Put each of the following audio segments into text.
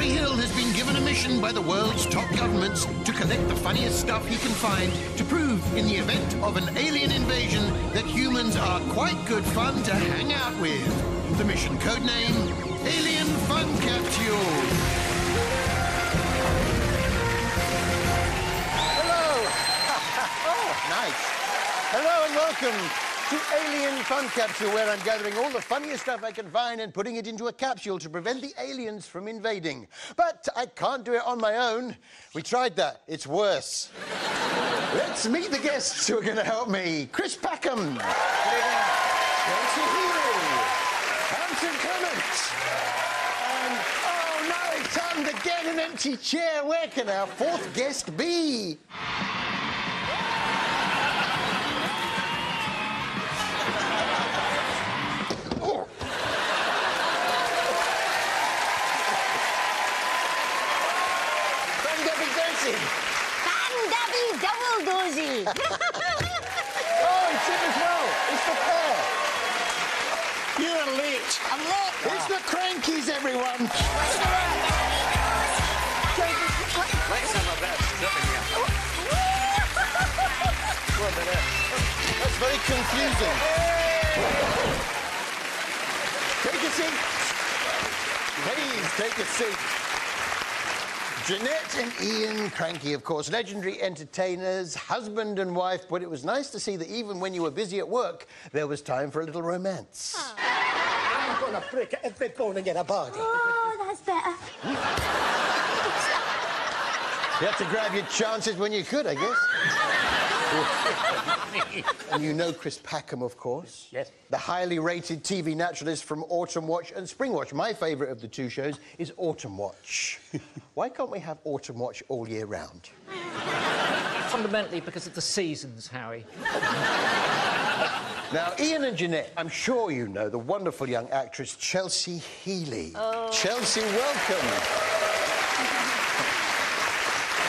Harry Hill has been given a mission by the world's top governments to collect the funniest stuff he can find to prove, in the event of an alien invasion, that humans are quite good fun to hang out with. The mission codename, Alien Fun Capsule. Hello! Oh, nice. Hello and welcome to Alien Fun Capsule, where I'm gathering all the funniest stuff I can find and putting it into a capsule to prevent the aliens from invading. But I can't do it on my own. We tried that. It's worse. Let's meet the guests who are going to help me. Packham. Chelsee, Clement. And, oh no, it's happened again, an empty chair. Where can our fourth guest be? Fan-dabby double-dozy. Oh, it's him as well. It's the pair. You're late. I'm late. It's the Krankies, everyone. Let's have a bit of stripping here. That's very confusing. Take a seat. Please, take a seat. Jeanette and Ian Krankie, of course, legendary entertainers, husband and wife, but it was nice to see that even when you were busy at work, there was time for a little romance. I'm gonna prick every bone in your body. Oh, that's better. You had to grab your chances when you could, I guess. And you know Chris Packham, of course. Yes. The highly rated TV naturalist from Autumn Watch and Spring Watch. My favourite of the two shows is Autumn Watch. Why can't we have Autumn Watch all year round? Fundamentally because of the seasons, Howie. Now, Ian and Jeanette, I'm sure you know the wonderful young actress Chelsee Healey. Oh. Chelsee, welcome.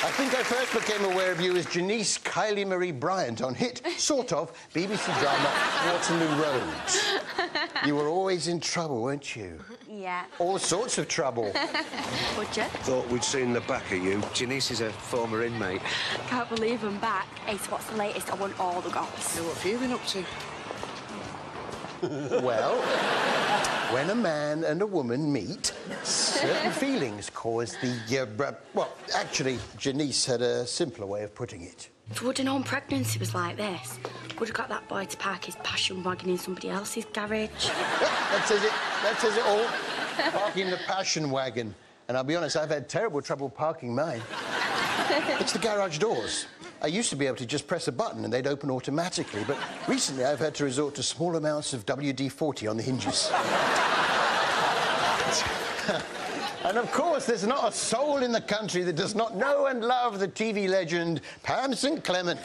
I think I first became aware of you as Janice Kylie Marie Bryant on hit, sort of, BBC drama Waterloo Road. You were always in trouble, weren't you? Yeah. All sorts of trouble. Would you? Thought we'd seen the back of you. Janice is a former inmate. Can't believe I'm back. Hey, so what's the latest? I want all the goss. What have you been up to? Well, when a man and a woman meet, certain feelings cause the... well, actually, Janice had a simpler way of putting it. If I would have known pregnancy was like this, would have got that boy to park his passion wagon in somebody else's garage. That says it all. Parking the passion wagon. And I'll be honest, I've had terrible trouble parking mine. It's the garage doors. I used to be able to just press a button and they'd open automatically, but recently I've had to resort to small amounts of WD-40 on the hinges. And of course, there's not a soul in the country that does not know and love the TV legend, Pam St. Clement.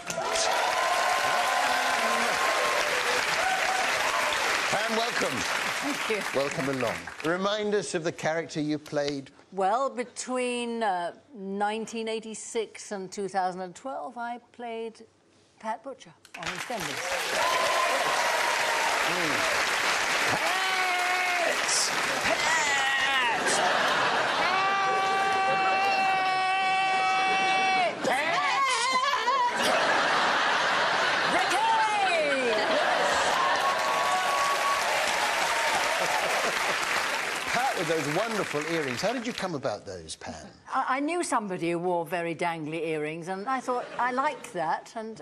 Pam, welcome. Thank you. Welcome along. Remind us of the character you played. Well, between 1986 and 2012, I played Pat Butcher on EastEnders. With those wonderful earrings. How did you come about those, Pam? I knew somebody who wore very dangly earrings, and I thought I liked that, and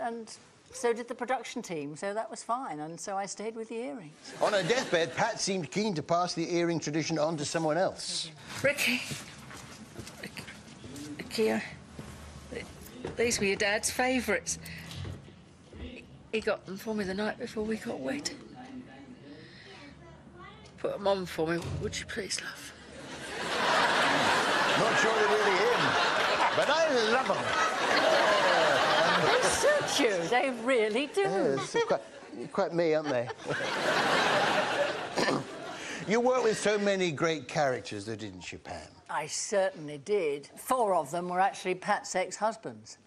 so did the production team, so that was fine, and so I stayed with the earrings. On her deathbed, Pat seemed keen to pass the earring tradition on to someone else. Ricky, these were your dad's favourites. He got them for me the night before we got wed. Put them on for me, would you please, love? Not sure they're really him, but I love them. They suit you, they really do. Yes, quite me, aren't they? You worked with so many great characters, though, didn't you, Pam? I certainly did. 4 of them were actually Pat's ex-husbands.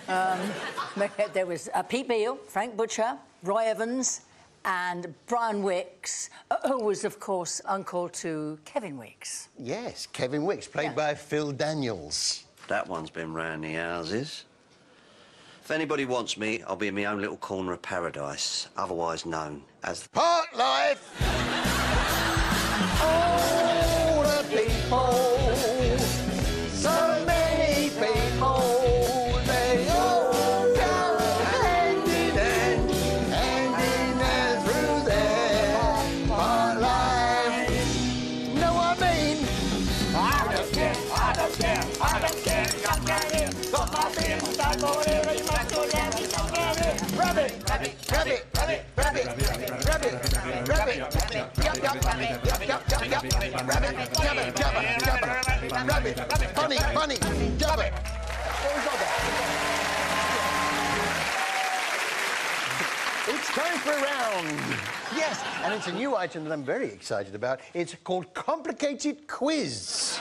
There was Pete Beale, Frank Butcher, Roy Evans, and Brian Wicks, who was, of course, uncle to Kevin Wicks. Yes, Kevin Wicks, played by Phil Daniels. That one's been round the houses. If anybody wants me, I'll be in my own little corner of paradise, otherwise known as the Park Life! All the people, so many people, they all come hand in hand through their Park Life. Know what I mean? I don't care, I don't care, I don't care, come get it. Got my things, I'm going in, you must go down, you must get it. Rabbit, rabbit, rabbit, rabbit, rabbit, rabbit, rabbit, yup, yup, rabbit, yup, yup, yup, yup, rabbit, jabba, jabba, jabba, rabbit, funny, funny, jabba. What was that? It's time for a round. Yes, and it's a new item that I'm very excited about. It's called Complicated Quiz.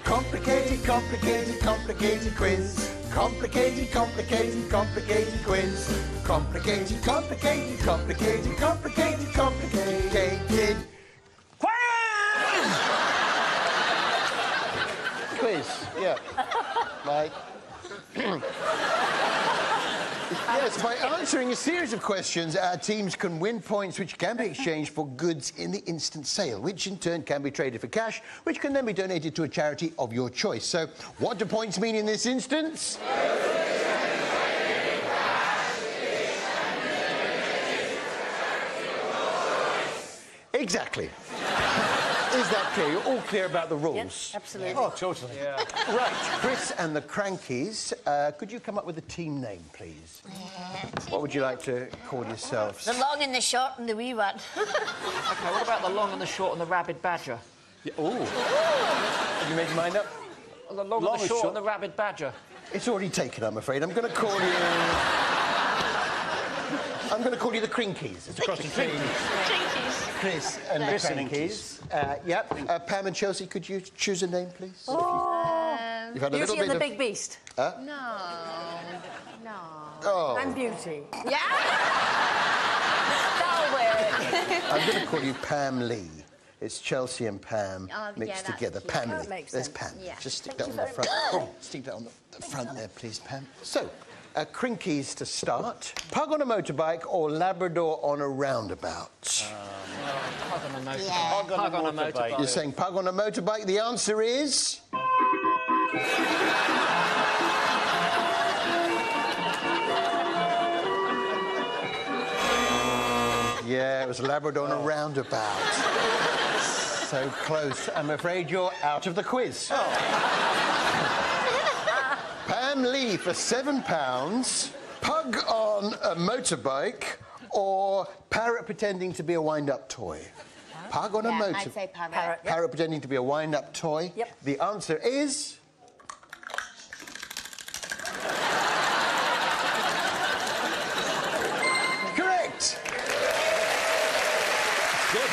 Complicated, complicated, complicated quiz. Complicated, complicated, complicated quiz. Complicated, complicated, complicated, complicated, complicated quiz. Yeah. Like. Yes, by answering a series of questions, our teams can win points which can be exchanged for goods in the instant sale, which in turn can be traded for cash, which can then be donated to a charity of your choice. So, what do points mean in this instance? Exactly. Is that clear? You're all clear about the rules? Yes, absolutely. Oh, totally. Yeah. Right, Chris and the Krankies, could you come up with a team name, please? What would you like to call yourselves? The long and the short and the wee one. OK, what about the long and the short and the rabid badger? Yeah, have you made your mind up? The long and the short and the rabid badger. It's already taken, I'm afraid. I'm going to call you... I'm going to call you the Krankies. It's across the team. Chris and the Krankies. Yep. Pam and Chelsea, could you choose a name, please? You've had a little Beauty and bit the Big Beast. No. Oh. I'm Beauty. Yeah? That'll work. I'm going to call you Pam Lee. It's Chelsea and Pam mixed together. Cute. Pam Lee. That makes There's sense. Pam. Yeah. Just stick that on the front. Stick that on the front there, please, Pam. So, Krankies to start. Pug on a motorbike or Labrador on a roundabout? Pug on a motorbike. Yeah. Pug on a motorbike. You're saying pug on a motorbike. The answer is... Yeah, it was Labrador on a roundabout. So close. I'm afraid you're out of the quiz. Pam Lee for £7, pug on a motorbike, or parrot pretending to be a wind-up toy? Pug on a motorbike. I'd say parrot. Parrot pretending to be a wind-up toy. Yep. The answer is... Correct! Good.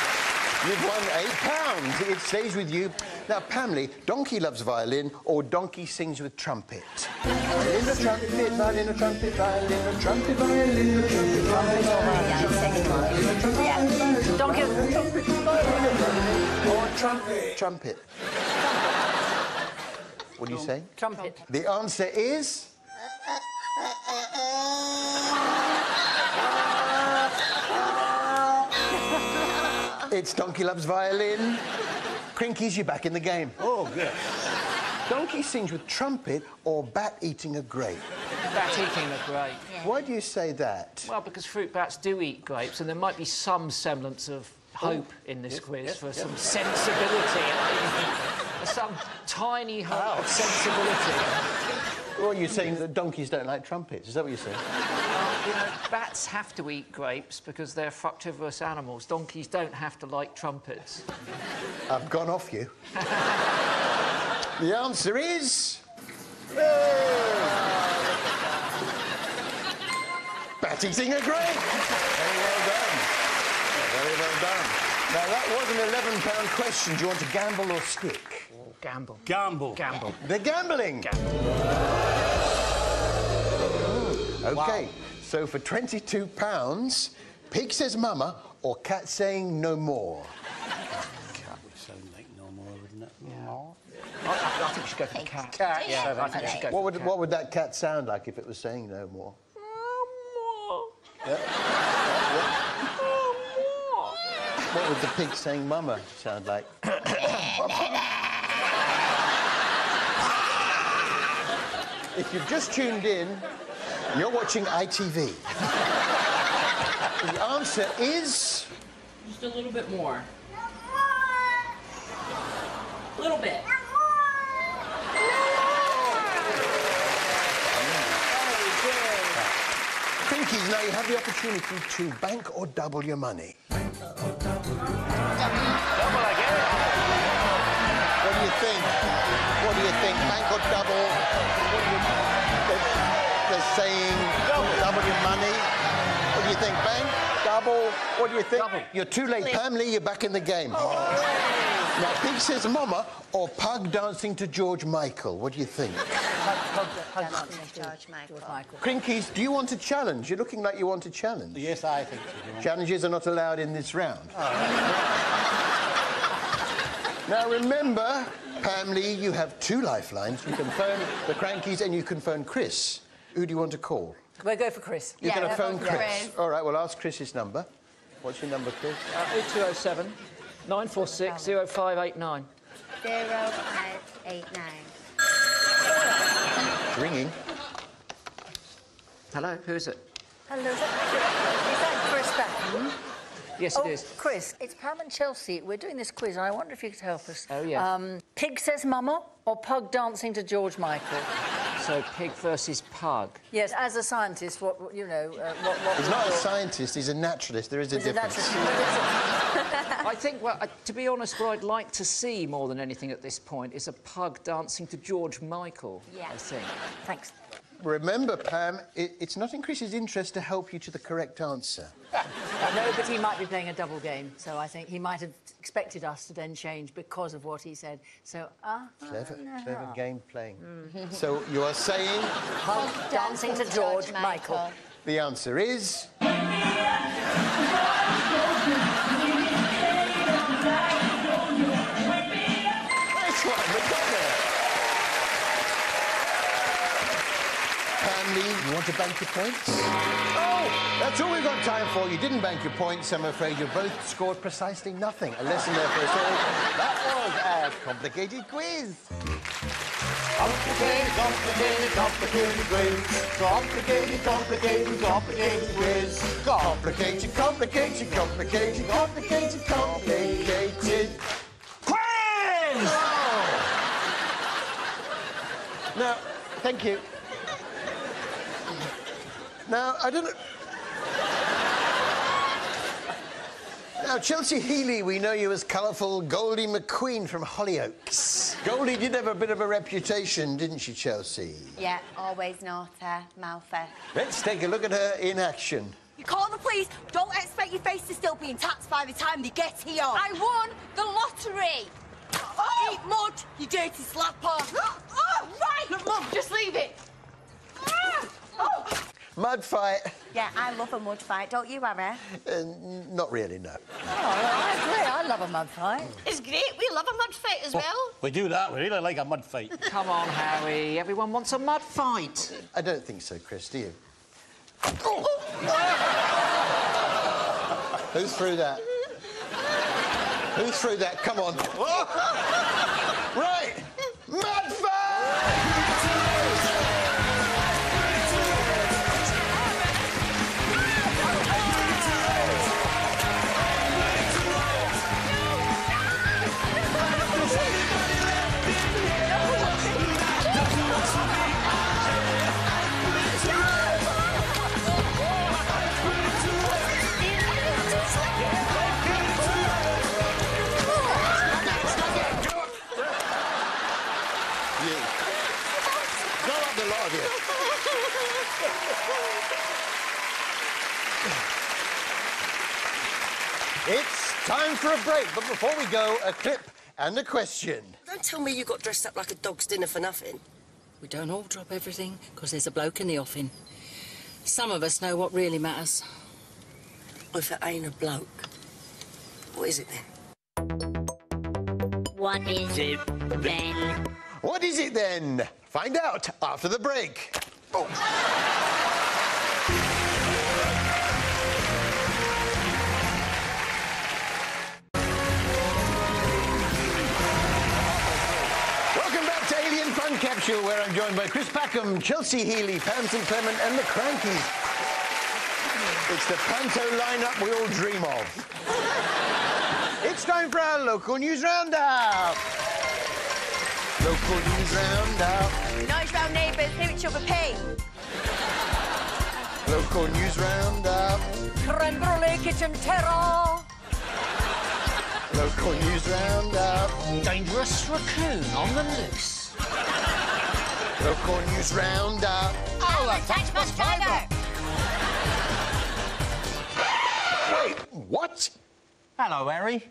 You've won £8. It stays with you. Now, Pamela, donkey loves violin or donkey sings with trumpet? Violin or trumpet, violin or trumpet, violin or trumpet, violin or trumpet, violin or trumpet, Donkey. or trumpet. Trumpet. What do you say? Trumpet. The answer is... It's Donkey Loves Violin. Krankies, you're back in the game. Oh, good. Donkey sings with trumpet or bat eating a grape? Bat eating a grape. Why do you say that? Well, because fruit bats do eat grapes, and there might be some semblance of hope in this quiz for some sensibility. Some tiny hope of sensibility. Well, you're saying that donkeys don't like trumpets. Is that what you're saying? You know, bats have to eat grapes because they're fructivorous animals. Donkeys don't have to like trumpets. I've gone off you. The answer is... Bat eating a grape. Very well done. Very well done. Now, that was an £11 question. Do you want to gamble or stick? Gamble. Gamble. Gamble. They're gambling. OK, so for £22, Pig says mama or cat saying no more? Cat would sound like no more, wouldn't it? No. I think we should go for the cat. Cat, Yeah, I think we should go for the cat. What would that cat sound like if it was saying no more? Yeah. What would the pig saying mama sound like? If you've just tuned in, you're watching ITV. The answer is... Just a little bit more. A little bit. Krankies, now you have the opportunity to bank or double your money. Double again. What do you think? What do you think? Bank or double? They're saying double your money. What do you think? Bank? Double? What do you think? Double. You're too late, Pamela. You're back in the game. Now, Pig says mama or Pug dancing to George Michael. What do you think? Pug dancing to George Michael. Krankies, do you want a challenge? You're looking like you want a challenge. Yes, I think so. Challenges are not allowed in this round. Now, remember, Pamela, you have 2 lifelines. You can phone the Krankies and you can phone Chris. Who do you want to call? We'll go for Chris. You're going to phone Chris. Chris. All right, well, ask Chris's number. What's your number, Chris? 0207 946 0589. 0589. Ringing. Hello, who is it? Hello, is that Chris Packham? Yes, it is. Chris, it's Pam and Chelsea. We're doing this quiz, and I wonder if you could help us. Oh, yeah. Pig says mama or Pug dancing to George Michael? So, pig versus pug. Yes, as a scientist, what you know, what He's not a scientist, he's a naturalist. There is a difference. I think, well, to be honest, what I'd like to see more than anything at this point is a pug dancing to George Michael, Yeah. I think. Thanks. Remember, Pam, it's not in Chris's interest to help you to the correct answer. No, but he might be playing a double game, so I think he might have expected us to then change because of what he said. So, Clever game playing. So, you are saying... Pug dancing to George Michael. The answer is... Nice one, we got there. Family, you want to bank your points? Oh, that's all we've got time for. You didn't bank your points. I'm afraid you both scored precisely nothing. A lesson there for us all. That was a complicated quiz. Complicated, complicated, complicated quiz. Complicated, complicated, complicated quiz. Complicated, complicated, complicated, complicated, complicated quiz! Oh. Now, thank you. Now, I don't know... Now, Chelsea Healey, we know you as colourful Goldie McQueen from Hollyoaks. Goldie did have a bit of a reputation, didn't she, Chelsea? Yeah, always naughty, mouthy. Let's take a look at her in action. You call the police, don't expect your face to still be intact by the time they get here. I won the lottery. Oh. Eat mud, you dirty slapper. Oh, right. Look, Mum, just leave it. Oh. Mud fight. Yeah, I love a mud fight, don't you, Harry? Not really, no. Oh, I agree. I love a mud fight. It's great. We love a mud fight as well. We do that. We really like a mud fight. Come on, Harry. Everyone wants a mud fight. I don't think so, Chris, do you? Who threw that? Who threw that? Come on. Right! Mud fight! It's time for a break, but before we go, a clip and a question. Don't tell me you got dressed up like a dog's dinner for nothing. We don't all drop everything because there's a bloke in the offing. Some of us know what really matters. If it ain't a bloke, what is it then? What is it then? What is it then? Find out after the break. Oh. Welcome back to Alien Fun Capsule, where I'm joined by Chris Packham, Chelsee, Healey, Clement and the Krankies. It's the panto lineup we all dream of. It's time for our local news roundup. Local news roundup. Noise round neighbours, hear each other pee. Local news roundup. Creme brulee kitchen terror. Local news roundup. Dangerous raccoon on the loose. Local news roundup. Oh, a tax bus driver. Wait, what? Hello, Harry.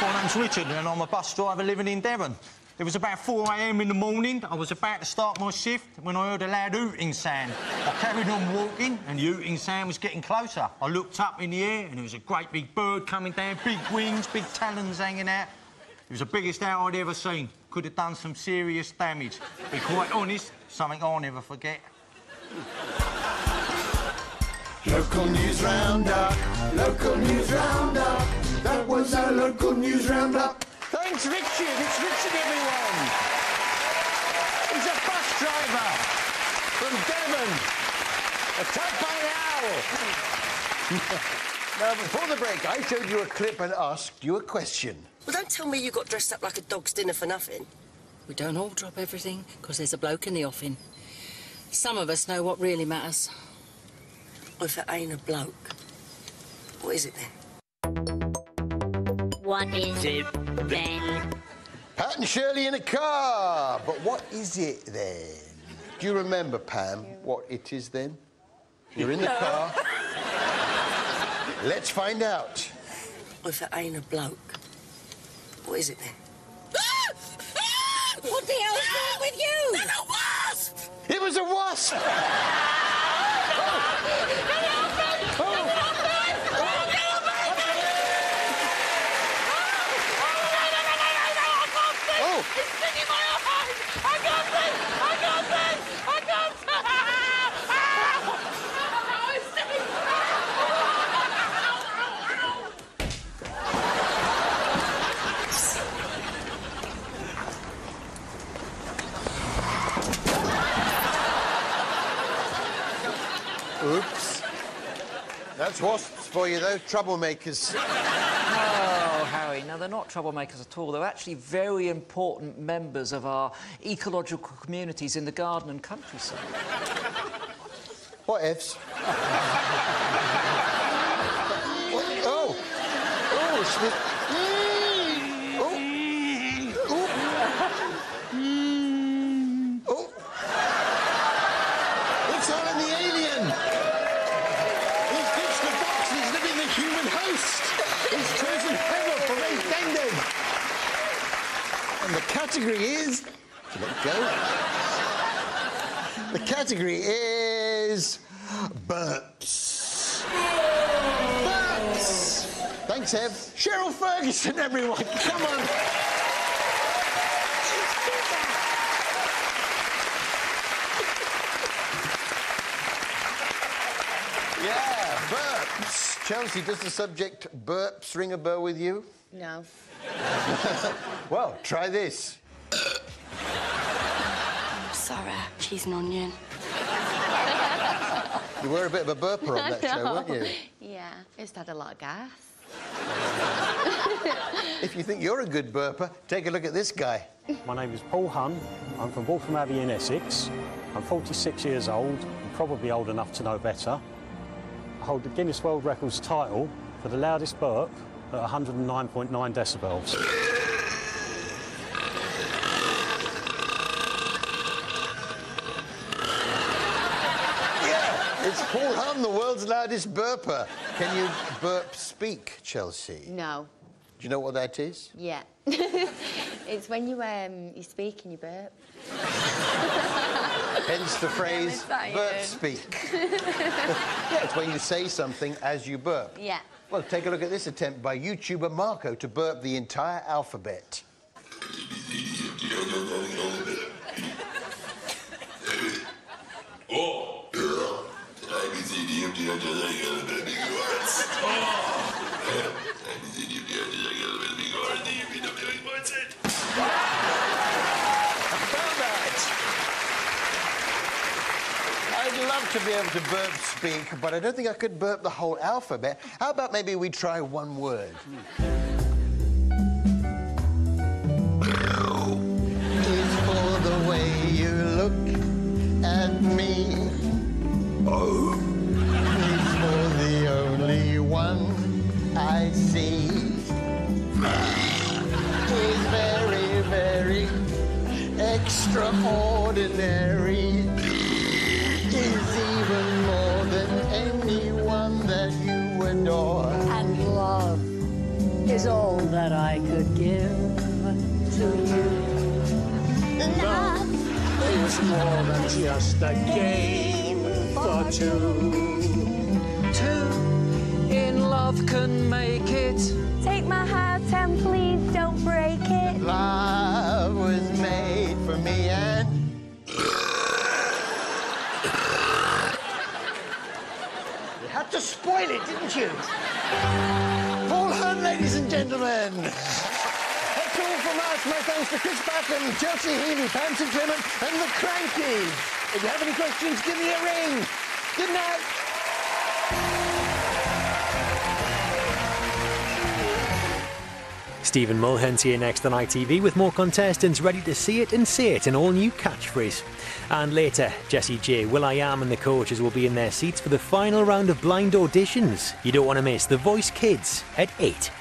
My name's Richard and I'm a bus driver living in Devon. It was about 4 a.m. in the morning. I was about to start my shift when I heard a loud hooting sound. I carried on walking and the hooting sound was getting closer. I looked up in the air and there was a great big bird coming down, big wings, big talons hanging out. It was the biggest owl I'd ever seen. Could have done some serious damage. To be quite honest, something I'll never forget. Local news roundup. Local news roundup. That was our local news roundup. Thanks, Richard. It's Richard, everyone. He's a bus driver from Devon. Attacked by an owl. Now, before the break, I showed you a clip and asked you a question. Well, don't tell me you got dressed up like a dog's dinner for nothing. We don't all drop everything because there's a bloke in the offing. Some of us know what really matters. If it ain't a bloke, what is it then? What is it then? Pat and Shirley in a car. But what is it then? Do you remember, Pam, what it is then? You're in the car. Let's find out. If it ain't a bloke, what is it then? What the hell's wrong with you? There's a wasp! It was a wasp! Oops. That's wasps for you, though. Troublemakers. Oh, Harry, no, they're not troublemakers at all. They're actually very important members of our ecological communities in the garden and countryside. What ifs? What? Oh! Oh, it's the... Oh! Oh! Oh! It's Alan the alien! He's ditched the box, he's living the human host! He's chosen Heather from Endended! And the category is... Let go. The category is... burps. Burps! Thanks, Ev. Cheryl Ferguson, everyone. Come on. Yeah, burps. Chelsea, does the subject burps ring a bell with you? No. Well, try this. Sorry, cheese and onion. You were a bit of a burper on that show, weren't you? Yeah, just had a lot of gas. If you think you're a good burper, take a look at this guy. My name is Paul Hunn. I'm from Waltham Abbey in Essex. I'm 46 years old and probably old enough to know better. I hold the Guinness World Records title for the loudest burp at 109.9 decibels. It's Paul Hunn, the world's loudest burper. Can you burp speak, Chelsea? No. Do you know what that is? Yeah. It's when you speak and you burp. Hence the phrase, burp speak. Yeah, it's when you say something as you burp. Yeah. Well, take a look at this attempt by YouTuber Marco to burp the entire alphabet. I'd love to be able to burp speak, but I don't think I could burp the whole alphabet. How about maybe we try one word? It's for the way you look at me. Oh. It's for the only one I see. It's very, very extraordinary. Is even more than anyone that you adore. And love is all that I could give to you. Love is more than just a game for two. Two in love can make it. Take my heart and please don't break it. Love was made for me and... You had to spoil it, didn't you? Paul Hearn, ladies and gentlemen. That's all from us. My thanks to Packham, Chelsee, Healey, Clement, and the Krankies. If you have any questions, give me a ring. Good night. Stephen Mulhern's here next on ITV with more contestants ready to see it and say it in all new catchphrase. And later, Jessie J, will.i.am and the coaches will be in their seats for the final round of blind auditions. You don't want to miss The Voice Kids at 8.